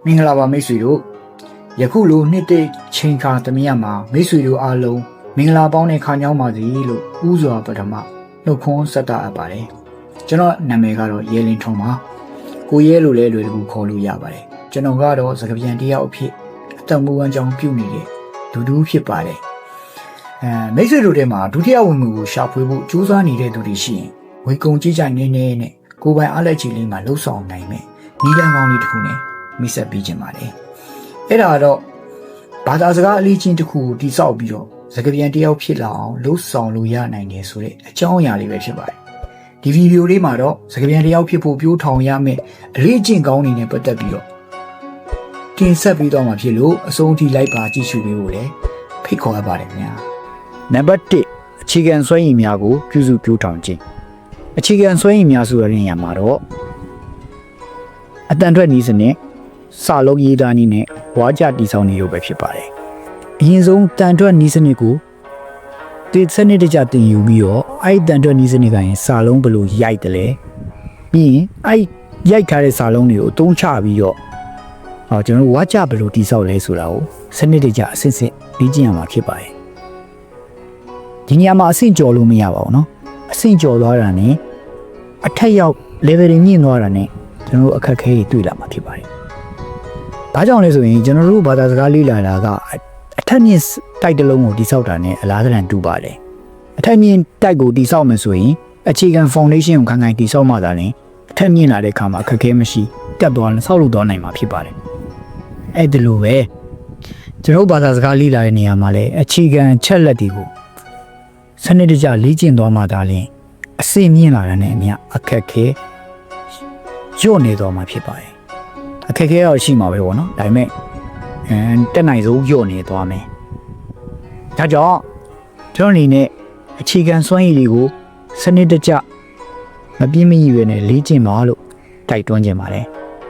မင်္ဂလာပါမိတ်ဆွေတို့ယခုလိုနှစ်သိချိန်ခါသမီးရမှာမိတ်ဆွေတို့အားလုံးမင်္ဂလာပေါင်းနဲ့ခါညောင်းပါစေလို့ဥစွာပထမနှုတ်ခွန်းဆက်တာအပ်ပါတယ်ကျွန်တော်နာမည်ကတော့ရဲလင်းထုံးပါကိုရဲလို့လည်းလွယ်တကူခေါ်လို့ရပါတယ်ကျွန်တော်ကတော့စကားပြန်တယောက်အဖြစ်အသက်မူဝမ်းကြောင်းပြုနေတဲ့ဒူဒူးဖြစ်ပါတယ်မိတ်ဆွေတို့ထဲမှာဒုတိယဝင်ငွေကိုရှာဖွေဖို့ကြိုးစားနေတဲ့သူတွေရှိရင်ဝေကုံကြီးကြိုင်နေနေနဲ့ကိုယ်ပိုင်အားလက်ချီလေးမှာလှုပ်ဆောင်နိုင်မယ်နီးလန်းကောင်းလေးတစ်ခုနဲ့မိတ်ဆက်ပေးခြင်းပါတယ်အဲ့ဒါတော့ဘာသာစကားအလေးချင်းတစ်ခုကိုတိစောက်ပြီးတော့စကားပြန်တယောက်ဖြစ်လာအောင်လှုပ်ဆောင်လို့ရနိုင်တယ်ဆိုတဲ့အကြောင်းအရာလေးပဲဖြစ်ပါတယ်ဒီဗီဒီယိုလေးမှာတော့စကားပြန်တယောက်ဖြစ်ဖို့ပြိုးထောင်ရမယ်အလေးကျင့်ကောင်းနေနဲ့ပတ်သက်ပြီးတော့တင်ဆက်ပြီးတော့မှဖြစ်လို့အဆုံးထိလိုက်ပါကြည့်ရှုပေးဖို့လည်းဖိတ်ခေါ်ရပါတယ်ခင်ဗျာနံပါတ်1အခြေခံစွမ်းရည်များကိုပြုစုပြိုးထောင်ခြင်းအခြေခံစွမ်းရည်များဆိုတဲ့နေရာမှာတော့အတန်ထွက်နည်းစနစ်စာလုံးရေးသားနည်းနဲ့ဝါကြတည်ဆောက်နည်းတို့ပဲဖြစ်ပါတယ်အရင်ဆုံးတန်ထွက်နည်းစနစ်ကိုဒီစနစ်တကျသင်ယူပြီးတော့အဲ့တန်ထွက်နည်းစနစ်ကရင်စာလုံးဘယ်လိုရိုက်တယ်လဲပြီးရင်အဲ့ရိုက်ထားတဲ့စာလုံးတွေကိုအသုံးချပြီးတော့ကျွန်တော်တို့ဝါကြဘယ်လိုတည်ဆောက်လဲဆိုတာကိုစနစ်တကျအစစ်စစ်လေ့ကျင့်ရမှာဖြစ်ပါတယ်ဒီနေရာမှာအဆင့်ကျော်လို့မရပါဘူးเนาะအဆင့်ကျော်သွားတာ ਨੇ အထက်ရောက် level တွေမြင့်သွားတာ ਨੇ ကျွန်တော်တို့အခက်အခဲတွေတွေ့လာမှာဖြစ်ပါတယ်။ဒါကြောင့်လဲဆိုရင်ကျွန်တော်တို့ဘာသာစကားလေ့လာတာကအထက်မြင့်တိုက်တစ်လုံးကိုတိစောက်တာ ਨੇ အလားတန်တူပါတယ်။အထက်မြင့်တိုက်ကိုတိစောက်မယ်ဆိုရင်အခြေခံ foundation ကိုခိုင်ခိုင်တိစောက်မှသာလျှင်အထက်မြင့်လာတဲ့အခါမှာအခက်အခဲမရှိတက်သွားဆောက်လုပ်သွားနိုင်မှာဖြစ်ပါတယ်။အဲ့ဒီလိုပဲကျွန်တော်ဘာသာစကားလေ့လာတဲ့နေရာမှာလည်းအခြေခံချက်လက်တွေကိုစနစ်တကျလေ့ကျင့်သွားမှသာလျှင်အစိမြင့်လာတဲ့နဲ့အမျှအခက်ခဲညွတ်နေတော့မှာဖြစ်ပါတယ်အခက်ခဲတော့ရှိမှာပဲပေါ့နော်ဒါပေမဲ့တက်နိုင်ဆုံးညွတ်နေသွားမယ်ဒါကြောင့်ကျွန်တော်အနေနဲ့အခြေခံစွမ်းရည်တွေကိုစနစ်တကျမပြင်းမရည်ရွယ်နဲ့လေ့ကျင့်ပါလို့တိုက်တွန်းခြင်းပါတယ်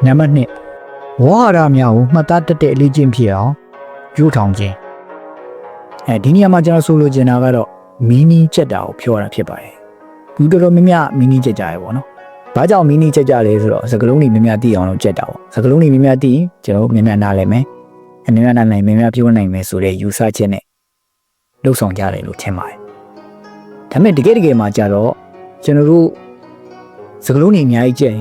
နံပါတ်2ဝါဟာရများကိုမှတ်သားတတ်တဲ့လေ့ကျင့်ဖြစ်အောင်ကြိုးထောင်ခြင်းဒီနေရာမှာကျွန်တော်ဆိုလိုချင်တာကတော့မီနီချက်တာကိုပြောရတာဖြစ်ပါတယ်ဘူးတော်တော်များများမီနီချက်ကြရပေါ့နော်ဘာကြောင့်မီနီချက်ကြလဲဆိုတော့စကလုံးတွေများများသိအောင်လို့ချက်တာပေါ့စကလုံးတွေများများသိရင်ကျွန်တော်များများနားလည်မယ်များများနားလည်များများပြောနိုင်မယ်ဆိုတဲ့ယူဆချက်နဲ့လှုပ်ဆောင်ကြတယ်လို့ထင်ပါတယ်ဒါပေမဲ့တကယ်မှာကြတော့ကျွန်တော်တို့စကလုံးတွေအများကြီးချက်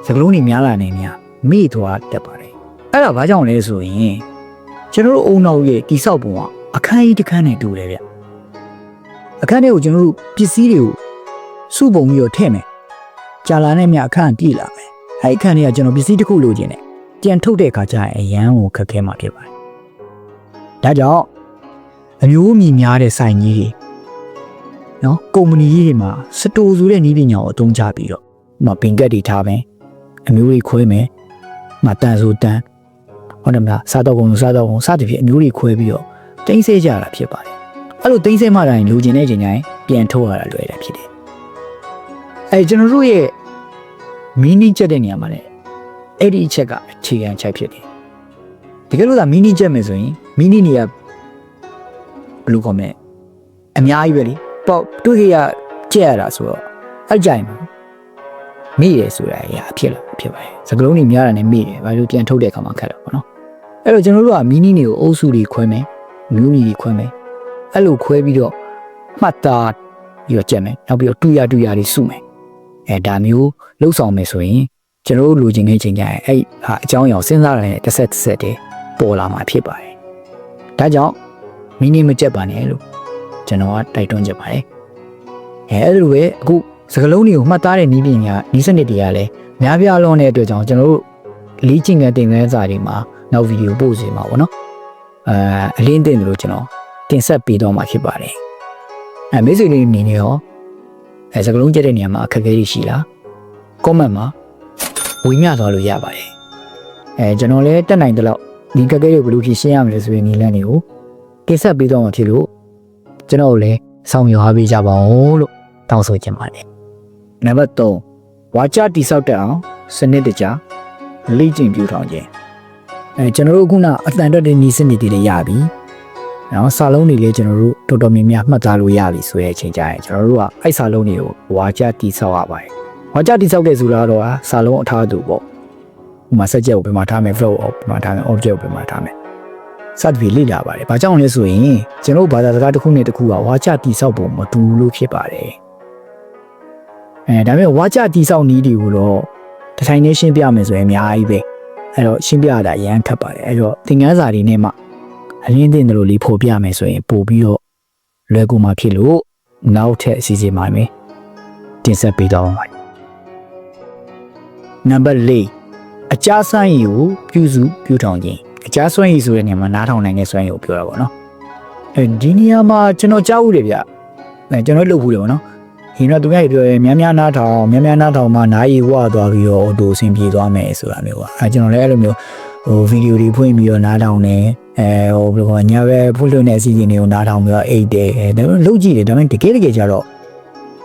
စကလုံးတွေများလာနေများမိသွားတတ်ပါတယ်အဲ့ဒါဘာကြောင့်လဲဆိုရင်ကျွန်တော်တို့အုံနောက်ရဲ့တိဆောက်ပုံကအခန်းကြီးတစ်ခန်းနဲ့တူတယ်ဗျအခန်းထဲကိုကျွန်တော်တို့ပစ္စည်းတွေကိုစုပုံပြီးတော့ထည့်မယ်ကြာလာနဲ့မြအခန်းပြည့်လာမယ်အဲဒီအခန်းထဲကကျွန်တော်ပစ္စည်းတစ်ခုလိုချင်တယ်ပြန်ထုတ်တဲ့အခါကျရင်အရန်ကိုခက်ခဲမှာဖြစ်ပါတယ်ဒါကြောင့်အမျိုးအမည်များတဲ့ဆိုင်ကြီးတွေနော်ကုမ္ပဏီကြီးတွေမှာစတိုဆိုတဲ့နည်းပညာကိုအသုံးချပြီးတော့ဘင်ကက်တွေထားမယ်အမျိုးတွေခွဲမယ်တန်ဆိုတန်ဟုတ်တယ်မလားစားတော့ကုန်စသဖြင့်အမျိုးတွေခွဲပြီးတော့တင်းဆဲကြတာဖြစ်ပါတယ်အဲ့လိုသိမ်းဆဲမှတိုင်းလူကျင်တဲ့ချိန်တိုင်းပြန်ထုတ်ရတာလွယ်တယ်ဖြစ်တယ်ကျွန်တော်တို့ရဲ့မီနီချက်တဲ့နေရာမှာလည်းအဲ့ဒီအချက်ကအခြေခံချက်ဖြစ်တယ်တကယ်လို့သာမီနီချက်မယ်ဆိုရင်မီနီနေရာဘယ်လိုခေါ်မလဲအများကြီးပဲလေပေါ့တွေ့ကြရကြက်ရတာဆိုတော့အဲ့ကြိုင်မှာမိရယ်ဆိုတာအရာဖြစ်ပါတယ်စကလုံးတွေများတာနဲ့မိတယ်ဘာလို့ပြန်ထုတ်တဲ့အခါမှာခက်တော့ဗောနော်အဲ့တော့ကျွန်တော်တို့ကမီနီတွေကိုအုပ်စုတွေခွဲမယ်မျိုးတွေခွဲမယ်အဲ့လိုခွဲပြီးတော့မှတ်သားပြီးတော့ကြက်မယ်နောက်ပြီးတော့တူရတွေစုမယ်ဒါမျိုးလှုပ်ဆောင်မယ်ဆိုရင်ကျွန်တော်တို့လူချင်းချင်းချင်းကြရင်အဲ့ဟာအကြောင်းအရာစဉ်းစားရတဲ့တစ်ဆက်တည်းပေါ်လာမှာဖြစ်ပါတယ်ဒါကြောင့်မီနီမကြက်ပါနဲ့လို့ကျွန်တော်ကတိုက်တွန်းချင်ပါတယ်အဲ့လိုပဲအခုစကလုံးတွေကိုမှတ်သားတဲ့နည်းပညာနည်းစနစ်တွေကလည်းများပြားလွန်တဲ့အတွက်ကြောင့်ကျွန်တော်တို့လေ့ကျင့်ခန်းတင်ခန်းစာတွေမှာနောက်ဗီဒီယိုပို့စီမှာပေါ့နော်အလင်းတင်တယ်လို့ကျွန်တော်တင်ဆက်ပေးတော့မှာဖြစ်ပါတယ်မိတ်ဆွေတွေအနေနဲ့ရောစကလုံးကြက်တဲ့နေရာမှာအခက်အခဲရှိလား comment မှာဝေမျှသွားလို့ရပါတယ်ကျွန်တော်လည်းတက်နိုင်တဲ့လောက်ဒီအခက်အခဲတွေဘယ်လိုဖြေရှင်းရမလဲဆိုရင်နည်းလမ်းတွေကိုတင်ဆက်ပေးတော့မှာဖြစ်လို့ကျွန်တော်လည်းဆောင်ရွက်အားပေးကြပါဦးလို့တောင်းဆိုချင်ပါတယ်နံပါတ်3ဝါကြတိဆောက်တဲ့အောင်စနစ်တကျလေ့ကျင့်ပြုထောင်ခြင်းကျွန်တော်တို့ခုနအတန်တက်တဲ့နည်းစနစ်တွေလည်းရပြီနော်စာလုံးတွေလည်းကျွန်တော်တို့တော်တော်များများမှတ်သားလို့ရပြီဆိုတဲ့အချိန်ကျရင်ကျွန်တော်တို့ကအဲ့စာလုံးတွေကိုဝါကြတိဆောက်ရပါတယ်ဝါကြတိဆောက်တဲ့ဆိုတာတော့စာလုံးအထားတူပေါ့ ဥမာ subject ကိုပြန်မှာထားမယ် flow ကိုပြန်မှာထားမယ် object ကိုပြန်မှာထားမယ်စသဖြင့်လေ့လာပါတယ်ဘာကြောင့်လဲဆိုရင်ကျွန်တော်ဘာသာစကားတစ်ခုနဲ့တစ်ခုကဝါကျတိဆောက်ပုံမတူလို့ဖြစ်ပါတယ်ဒါပေမဲ့ဝါကျတိဆောက်နည်းတွေကိုတော့တစ်ထိုင်နဲ့ရှင်းပြမယ်ဆိုရင်အများကြီးပဲအဲ့တော့ရှင်းပြရတာအရန်ခက်ပါတယ်အဲ့တော့သင်ခန်းစာတွေနဲ့မှအလင်းတင်တယ်လို့လေးဖော်ပြမယ်ဆိုရင်ပို့ပြီးတော့လွယ်ကူမှဖြစ်လို့နောက်ထပ်အစီအစဉ်မှာမယ်တင်ဆက်ပေးတော့ပါနံပါတ်4အကြစွမ်းရည်ကိုပြုစုပြုထောင်ခြင်းအကြစွမ်းရည်ဆိုတဲ့နေရာမှာနားထောင်နိုင်တဲ့စွမ်းရည်ကိုပြောတာပေါ့နော်အဲဒီနေရာမှာကျွန်တော်ကြားဦးတယ်ဗျကျွန်တော်လုပ်ဘူးတယ်ပေါ့နော်ဒီတော့သူကပြောရဲများများနားထောင်မှနားရည်ဝသွားပြီးတော့အတူအဆင်ပြေသွားမယ်ဆိုတာမျိုးပါကျွန်တော်လည်းအဲ့လိုမျိုးဗီဒီယိုတွေဖွင့်ပြီးတော့နားထောင်တယ်ဘယ်လိုညပဲဖွင့်လို့နေအစီအစဉ်တွေကိုနားထောင်ပြီးတော့အိတ်တယ်ဒါပေမဲ့လုပ်ကြည့်တယ်ဒါပေမဲ့တကယ်ကြတော့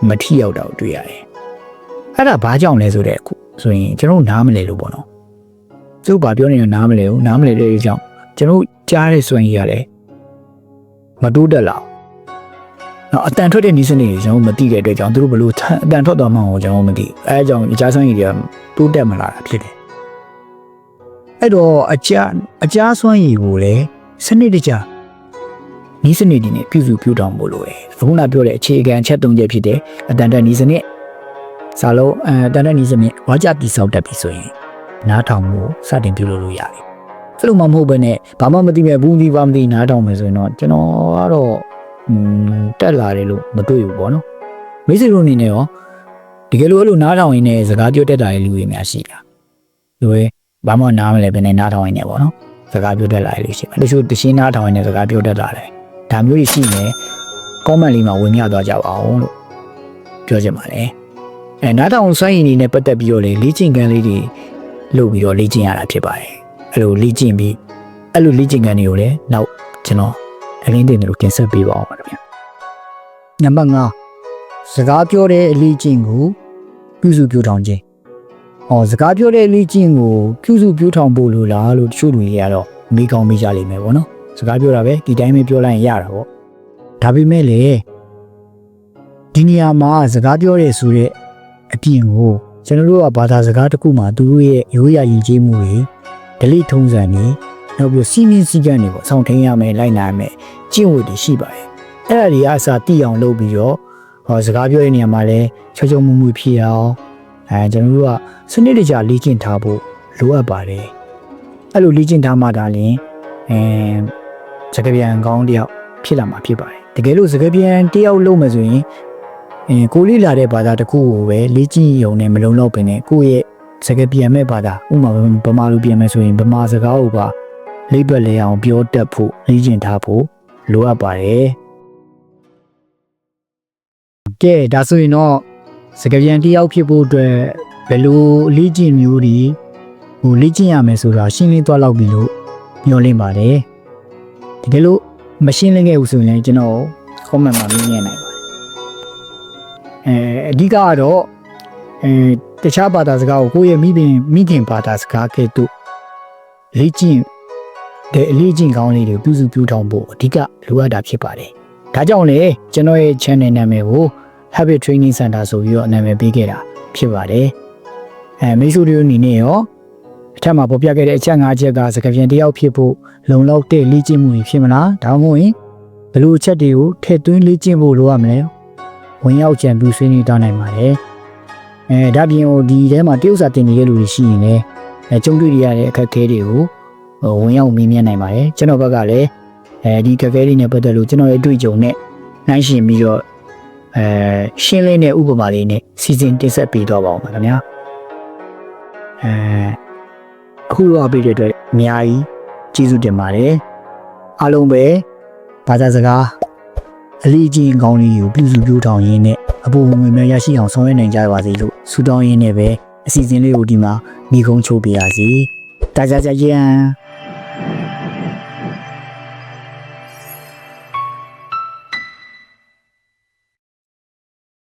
မထီရောက်တာကိုတွေ့ရတယ်အဲ့ဒါဘာကြောင့်လဲဆိုတဲ့အခုဆိုရင်ကျွန်တော်နားမလဲလို့ပေါ့နော်သူ့ဘာပြောနေလဲနားမလဲဘူးနားမလဲတဲ့အကြောင်းကျွန်တော်ကြားတဲ့စွမ်းရည်ရတယ်မတိုးတက်လာနော်အတန်ထွက်တဲ့နည်းစနစ်တွေကျွန်တော်မသိတဲ့အတွက်ကြောင့်သူတို့ဘလို့အတန်ထွက်သွားမှန်းကိုကျွန်တော်မသိအဲအကြောင်းအကြားစွမ်းရည်တွေကတိုးတက်မလာတာဖြစ်တယ်အဲ့တော့အကြားစွမ်းရည်ကိုလည်းစနစ်တကျနည်းစနစ်တွေနဲ့ပြုစုပြုထောင်ဖို့လိုတယ်အခုနပြောတဲ့အခြေခံချက်၃ချက်ဖြစ်တယ်အတန်တက်နည်းစနစ်စာလုံးအတန်တက်နည်းစနစ်ဝါကြတိဆောက်တတ်ပြီဆိုရင်နားထောင်မှုစတင်ပြုလုပ်လို့ရတယ်အဲ့လိုမှမဟုတ်ဘဲနဲ့ဘာမှမသိမဲ့ဘူးဒီဘာမသိနားထောင်မယ်ဆိုရင်တော့ကျွန်တော်ကတော့တက်လာတယ်လို့မတွေ့ဘူးပေါ့နော်မိတ်ဆွေတို့အနေနဲ့ရောတကယ်လို့အဲ့လိုနားထောင်ရင်းနဲ့စကားပြောတတ်တာရဲ့လူတွေများရှိတာလူတွေဘာမှနားမလဲဘယ်နဲ့နားထောင်ရင်းနဲ့ပေါ့နော်စကားပြောတတ်လာရလို့ရှိတယ်တချို့တရှင်းနားထောင်ရင်းနဲ့စကားပြောတတ်လာတယ်ဒါမျိုးတွေရှိနေ comment လေးမှာဝင်ပြသွားကြပါအောင်လို့ပြောချင်ပါတယ်နားထောင်စွမ်းရည်နေနဲ့ပတ်သက်ပြီးတော့လေလေ့ကျင့်ခန်းလေးတွေလုပ်ပြီးတော့လေ့ကျင့်ရတာဖြစ်ပါတယ်အဲ့လိုလေ့ကျင့်ပြီးအဲ့လိုလေ့ကျင့်ခန်းတွေကိုလည်းနောက်ကျွန်တော်အလင်းတင်တို့တင်ဆက်ပေးပါအောင်ပါခင်ဗျာနံပါတ်5စကားပြောတဲ့အလေ့ကျင့်ကိုပြုစုပြောထောင်ခြင်းစကားပြောတဲ့အလေ့ကျင့်ကိုပြုစုပြောထောင်ဖို့လိုလားလို့တချို့လူတွေကတော့မေးကောင်းမေးကြလိမ့်မယ်ပေါ့နော်စကားပြောတာပဲဒီတိုင်းပဲပြောလိုက်ရင်ရတာပေါ့ဒါပေမဲ့လေဒီနေရာမှာစကားပြောရဲဆိုတဲ့အပြင်ကိုကျွန်တော်တို့ကဘာသာစကားတစ်ခုမှာသူတို့ရဲ့ရိုးရာယဉ်ကျေးမှုတွေဓလေ့ထုံးစံတွေနောက်ပြီးစီမင်းစည်းကမ်းတွေပေါ့ဆောင်ထိန်ရမယ်လိုက်နာရမယ်ကျင့်ဝတ်တွေရှိပါတယ်အဲ့ဒါတွေအစားတည်အောင်လုပ်ပြီးတော့စကားပြောတဲ့နေရာမှာလည်းချောချောမွေ့မွေ့ဖြစ်အောင်ကျွန်တော်တို့ကစနစ်တကျလေ့ကျင့်ထားဖို့လိုအပ်ပါတယ်အဲ့လိုလေ့ကျင့်ထားမှဒါလည်းစကားပြန်ကောင်းတယောက်ဖြစ်လာမှာဖြစ်ပါတယ်တကယ်လို့စကားပြန်တယောက်လုပ်မယ်ဆိုရင်ကိုလေးလာတဲ့ဘာသာတစ်ခုကိုပဲလေ့ကျင့်ရုံနဲ့မလုံလောက်ပင်နဲ့ကိုယ့်ရဲ့စကားပြန်မဲ့ဘာသာဥပမာဗမာလိုပြန်မယ်ဆိုရင်ဗမာစကားကိုပါလိပ်ပတ်လဲအောင်ပြောတတ်ဖို့လေ့ကျင့်ထားဖို့လိုအပ်ပါတယ်ကဲဒါဆိုရင်တော့စကားပြန်တယောက်ဖြစ်ဖို့အတွက်ဘယ်လိုလေ့ကျင့်မျိုးတွေလေ့ကျင့်ရမယ်ဆိုတာရှင်းလင်းသွားလောက်ပြီလို့ညွှန်လင်းပါတယ်တကယ်လို့မရှင်းလင်းခဲ့ဘူးဆိုရင်လည်းကျွန်တော် comment မှာမြင်နိုင်ပါတယ်အဓိကကတော့တခြားဘာသာစကားကိုကိုယ့်ရဲ့မိခင်ဘာသာစကားကဲ့သို့လေ့ကျင့်တဲ့အလေ့ကျင့်ကောင်းလေးတွေပြုစုပြုထောင်ဖို့အဓိကလိုအပ်တာဖြစ်ပါတယ်ဒါကြောင့်လေကျွန်တော်ရဲ့ channel နာမည်ကို Habit Training Center ဆိုပြီးတော့နာမည်ပေးခဲ့တာဖြစ်ပါတယ်မိတ်ဆွေတို့အနေနဲ့ရောအထက်မှာပေါ်ပြခဲ့တဲ့အချက်၅ချက်ကစကားပြန်တယောက်ဖြစ်ဖို့လုံလောက်တဲ့လေ့ကျင့်မှုတွေဖြစ်မလားဒါမှမဟုတ်ရင်ဘယ်လိုအချက်တွေကိုထည့်သွင်းလေ့ကျင့်ဖို့လိုရမလဲဝင်ရောက်ကြံပြဆွေးနွေးသွားနိုင်ပါတယ်ဒါပြင်ဒီထဲမှာတရုတ်စာတင်နေတဲ့လူတွေရှိရင်လည်းကျုံတွေ့ရတဲ့အခက်အခဲတွေကိုဝင်ရောက်မေးမြန်းနိုင်ပါတယ်ကျွန်တော်ဘက်ကလည်းဒီအခက်အခဲတွေနဲ့ပတ်သက်လို့ကျွန်တော်ရဲ့အတွေ့အကြုံနဲ့နှိုင်းယှဉ်ပြီးတော့ရှင်းလင်းတဲ့ဥပမာလေးနဲ့စီစဉ်တင်ဆက်ပေးတော့ပါအောင်ပါခင်ဗျာအခုတော့ပြည့်တဲ့အတွက်အများကြီးကျေးဇူးတင်ပါတယ်အားလုံးပဲဘာသာစကားအလေးချင်းကောင်းလေးကိုပြုစုပြောထောင်ရင်းနဲ့အပေါ်ဝင်များရရှိအောင်ဆောင်ရွက်နိုင်ကြပါစေလို့ဆုတောင်းရင်းနဲ့ပဲအစီအစဉ်လေးကိုဒီမှာမိကုံးချိုးပေးရစီ大家再见。